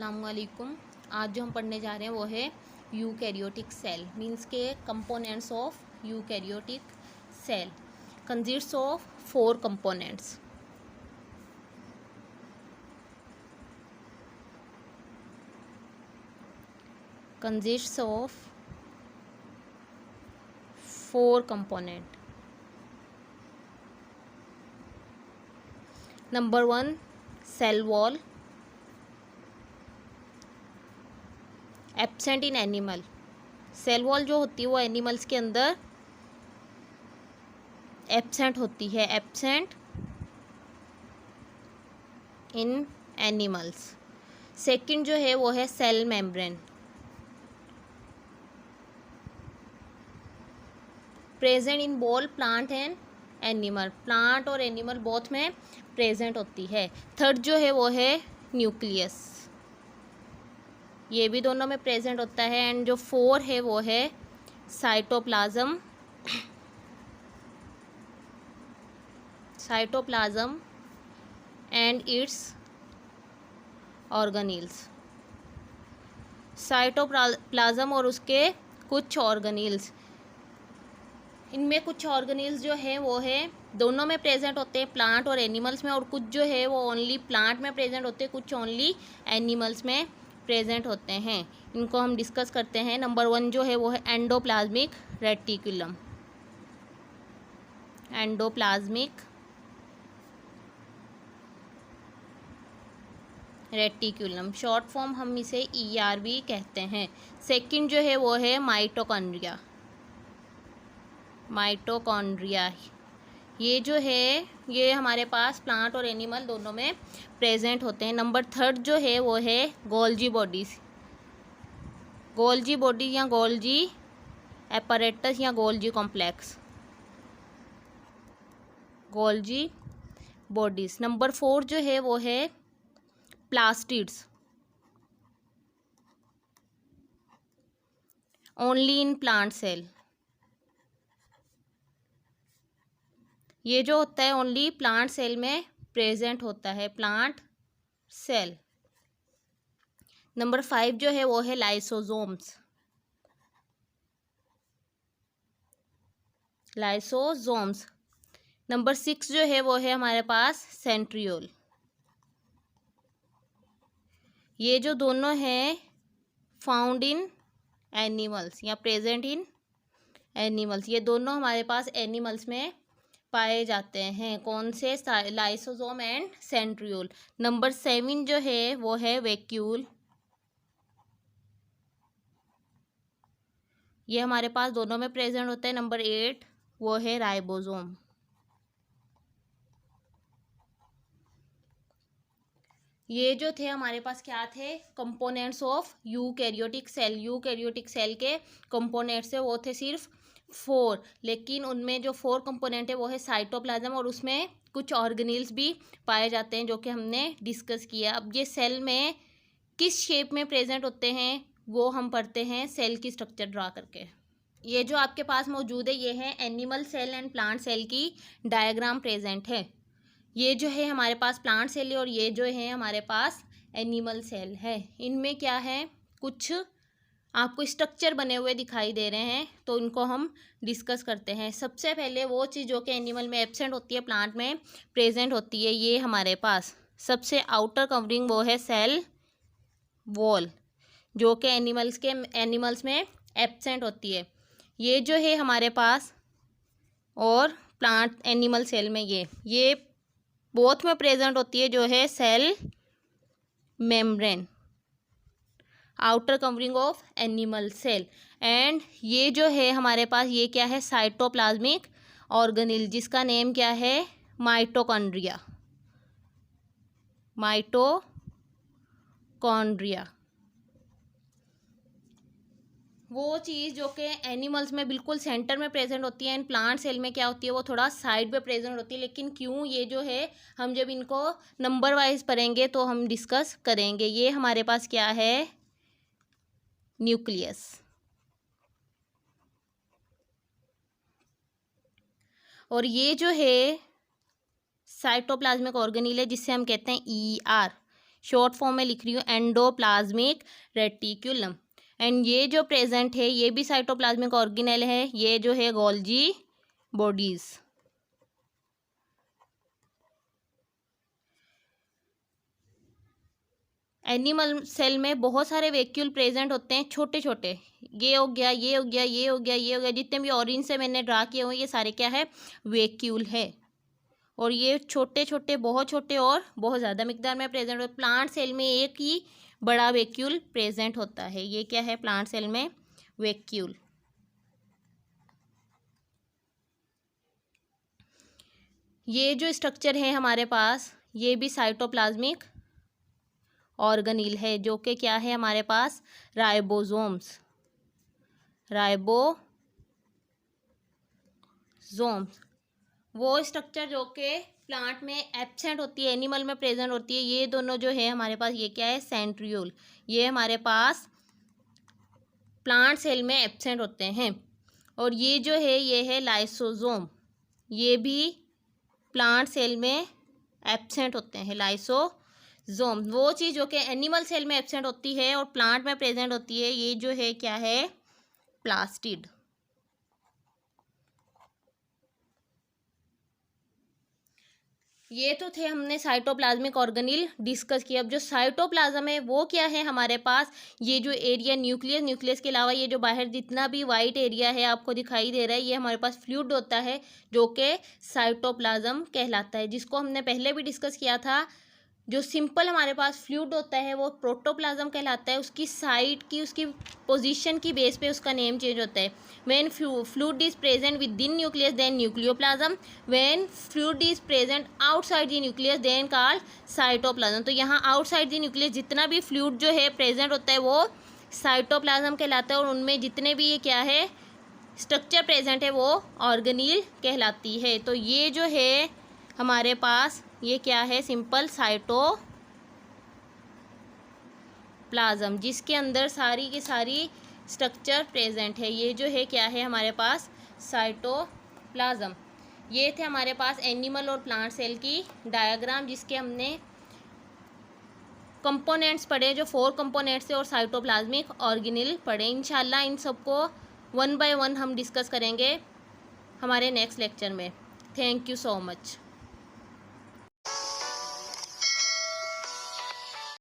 अस्सलाम वालेकुम। आज जो हम पढ़ने जा रहे हैं वो है यूकैरियोटिक सेल मीन्स के components of eukaryotic cell consist of 4 components. Consist of 4 component. Number 1 cell wall absent in animal. Cell wall जो होती है वो एनिमल्स के अंदर एब्सेंट होती है, एब्सेंट इन एनिमल्स। सेकंड जो है वो है सेल मेम्ब्रेन, प्रेजेंट इन बोल प्लांट एंड एनिमल। प्लांट और एनिमल बोथ में प्रेजेंट होती है। थर्ड जो है वो है न्यूक्लियस, ये भी दोनों में प्रेजेंट होता है। एंड जो 4 है वो है cytoplasm, cytoplasm and it's organelles. Cytoplasm और उसके कुछ ऑर्गेनील्स, इनमें कुछ ऑर्गेनील्स जो है वो है दोनों में प्रेजेंट होते हैं, प्लांट और एनिमल्स में, और कुछ जो है वो ओनली प्लांट में प्रेजेंट होते हैं, कुछ ओनली एनिमल्स में प्रेजेंट होते हैं। इनको हम डिस्कस करते हैं। नंबर 1 जो है वो है endoplasmic reticulum. Endoplasmic reticulum, short form हम इसे ER भी कहते हैं। सेकंड जो है वो है माइटोकॉन्ड्रिया। माइटोकॉन्ड्रिया ये जो है ये हमारे पास प्लांट और एनिमल दोनों में प्रेजेंट होते हैं। नंबर 3 जो है वो है गोल्जी बॉडीज। गोल्जी बॉडी या गोल्जी एपरेटस या Golgi complex, Golgi bodies. Number 4 जो है वो है plastids, only in plant cell. ये जो होता है ओनली प्लांट सेल में प्रेजेंट होता है, प्लांट सेल। नंबर 5 जो है वो है लाइसोसोम्स, लाइसोसोम्स। नंबर 6 जो है वो है हमारे पास सेंट्रियोल। ये जो दोनों हैं फाउंड इन एनिमल्स या प्रेजेंट इन एनिमल्स, ये दोनों हमारे पास एनिमल्स में पाए जाते हैं। कौन से? Lysosome and centriole. नंबर 7 जो है वो है वैक्यूल, ये हमारे पास दोनों में प्रेजेंट होता है। नंबर 8 वो है राइबोसोम। ये जो थे हमारे पास क्या थे? Components of eukaryotic cell. Eukaryotic cell के कंपोनेंट्स है वो थे सिर्फ 4, लेकिन उनमें जो 4 कंपोनेंट है वो है साइटोप्लाज्म और उसमें कुछ ऑर्गेनील्स भी पाए जाते हैं जो कि हमने डिस्कस किया। अब ये सेल में किस शेप में प्रेजेंट होते हैं वो हम पढ़ते हैं सेल की स्ट्रक्चर ड्रा करके। ये जो आपके पास मौजूद है ये है animal cell and plant cell की डायग्राम प्रेजेंट है। ये जो है हमारे पास प्लांट सेल है और ये जो है हमारे पास एनिमल सेल है। इनमें क्या है, कुछ आपको स्ट्रक्चर बने हुए दिखाई दे रहे हैं, तो इनको हम डिस्कस करते हैं। सबसे पहले वो चीज़ जो कि एनिमल में एब्सेंट होती है प्लांट में प्रेजेंट होती है, ये हमारे पास सबसे आउटर कवरिंग वो है सेल वॉल, जो कि एनिमल्स में एब्सेंट होती है। ये जो है हमारे पास, और प्लांट एनिमल सेल में ये बोथ में प्रेजेंट होती है, जो है cell membrane, outer covering of animal cell. And ये जो है हमारे पास ये क्या है? साइटोप्लाज्मिक ऑर्गेनील, जिसका नेम क्या है? माइटोकॉन्ड्रिया। माइटोकॉन्ड्रिया वो चीज़ जो कि एनिमल्स में बिल्कुल सेंटर में प्रेजेंट होती है, एंड प्लांट सेल में क्या होती है वो थोड़ा साइड पे प्रेजेंट होती है। लेकिन क्यों, ये जो है हम जब इनको नंबर वाइज पढ़ेंगे तो हम डिस्कस करेंगे। ये हमारे पास क्या है? न्यूक्लियस। और ये जो है साइटोप्लाज्मिक ऑर्गेनील है जिससे हम कहते हैं ER, शॉर्ट फॉर्म में लिख रही हूँ, एंडोप्लाज्मिक रेटिक्यूलम। एंड ये जो प्रेजेंट है ये भी साइटोप्लाज्मिक ऑर्गेनेल है, ये जो है गोल्जी बॉडीज। एनिमल सेल में बहुत सारे वैक्यूल प्रेजेंट होते हैं, छोटे छोटे, ये हो गया, ये हो गया, ये हो गया, ये हो गया, जितने भी ऑरेंज से मैंने ड्रा किए हुए ये सारे क्या है, वैक्यूल है। और ये छोटे छोटे, बहुत छोटे और बहुत ज़्यादा मिकदार में प्रेजेंट होते। प्लांट सेल में एक ही बड़ा वैक्यूल प्रेजेंट होता है, ये क्या है प्लांट सेल में, वैक्यूल। ये जो स्ट्रक्चर है हमारे पास ये भी साइटोप्लाज्मिक ऑर्गेनेल है, जो कि क्या है हमारे पास, राइबोसोम्स, राइबोसोम्स। वो स्ट्रक्चर जो कि प्लांट में एब्सेंट होती है, एनिमल में प्रेजेंट होती है, ये दोनों जो है हमारे पास, ये क्या है, सेंट्रियोल, ये हमारे पास प्लांट सेल में एब्सेंट होते हैं। और ये जो है ये है लाइसोसोम, ये भी प्लांट सेल में एब्सेंट होते हैं, लाइसोसोम। वो चीज़ जो कि एनिमल सेल में एब्सेंट होती है और प्लांट में प्रेजेंट होती है, ये जो है क्या है, प्लास्टिड। ये तो थे हमने साइटोप्लाज्मिक ऑर्गेनेल डिस्कस किया। अब जो साइटोप्लाज्म है वो क्या है हमारे पास, ये जो एरिया न्यूक्लियस, न्यूक्लियस के अलावा ये जो बाहर जितना भी वाइट एरिया है आपको दिखाई दे रहा है, ये हमारे पास फ्लूइड होता है जो कि साइटोप्लाज्म कहलाता है, जिसको हमने पहले भी डिस्कस किया था। जो सिंपल हमारे पास फ्लूइड होता है वो प्रोटोप्लाज्म कहलाता है, उसकी साइट की, उसकी पोजीशन की बेस पे उसका नेम चेंज होता है। When fluid is present within nucleus then nucleoplasm, when fluid is present outside the nucleus then called cytoplasm. तो यहाँ आउटसाइड द न्यूक्लियस जितना भी फ्लूइड जो है प्रेजेंट होता है वो साइटोप्लाज्म कहलाता है, और उनमें जितने भी ये क्या है स्ट्रक्चर प्रेजेंट है वो ऑर्गेनेल कहलाती है। तो ये जो है हमारे पास ये क्या है, सिंपल साइटोप्लाज्म, जिसके अंदर सारी की सारी स्ट्रक्चर प्रेजेंट है। ये जो है क्या है हमारे पास, साइटोप्लाज्म। ये थे हमारे पास एनिमल और प्लांट सेल की डायग्राम, जिसके हमने कंपोनेंट्स पढ़े, जो 4 कंपोनेंट्स थे, और साइटोप्लाज्मिक ऑर्गेनेल पढ़े। इंशाल्लाह इन सबको 1 बाय 1 हम डिस्कस करेंगे हमारे नेक्स्ट लेक्चर में। Thank you so much.